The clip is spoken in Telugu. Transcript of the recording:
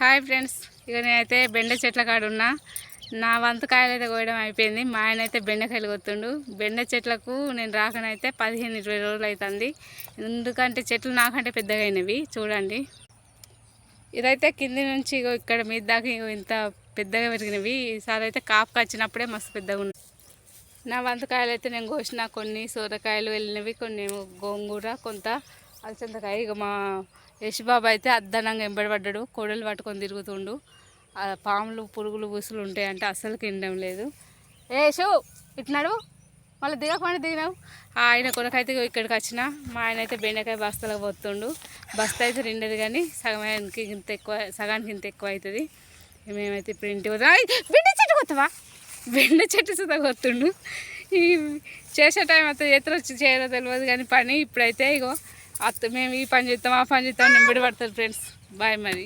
హాయ్ ఫ్రెండ్స్, ఇక నేనైతే బెండ చెట్ల కాడ ఉన్నా. నా వంతు కాయలు అయితే కోయడం అయిపోయింది. మా ఆయన అయితే బెండకాయలు కొత్తుండు. బెండ చెట్లకు నేను రాకనైతే 15-20 రోజులు అవుతుంది. ఎందుకంటే చెట్లు నాకంటే పెద్దగా అయినవి. చూడండి, ఇదైతే కింది నుంచి ఇక్కడ మీద దాకా ఇంత పెద్దగా పెరిగినవి. ఈసారి అయితే కాపుకి వచ్చినప్పుడే మస్తు పెద్దగా ఉన్నాయి. నా వంతకాయలు అయితే నేను కోసిన. కొన్ని సొరకాయలు వెళ్ళినవి, కొన్ని గోంగూర, కొంత అలసందకాయ. ఇక మా యశ్బాబు అయితే అద్దనంగా ఎంబడబడ్డాడు. కోడలు పట్టుకొని తిరుగుతుండు. పాములు పురుగులు బుసులు ఉంటాయంటే అస్సలు తినడం లేదు. షూ ఇట్నాడు మళ్ళీ దిగకుండా దిగినావు. ఆయన కొనకైతే ఇక్కడికి వచ్చిన. మా ఆయన అయితే బెండకాయ బస్తాలకు పోతుండు. బస్తా అయితే రెండేది కానీ సగానికి ఇంత ఎక్కువ అవుతుంది. మేమైతే ఇప్పుడు ఇంటికి పోతాం. బెండ చెట్టు కొత్తవా? బెండ చెట్టు సుధా కొత్తుండు. ఈ చేసే టైం అయితే ఎత్తులు వచ్చి చేయరో తెలియదు కానీ పని ఇప్పుడైతే ఇగో మేము ఈ పని చేస్తాం ఆ పని చేస్తాం నింబడి పడతారు ఫ్రెండ్స్. బాయ్ మరి.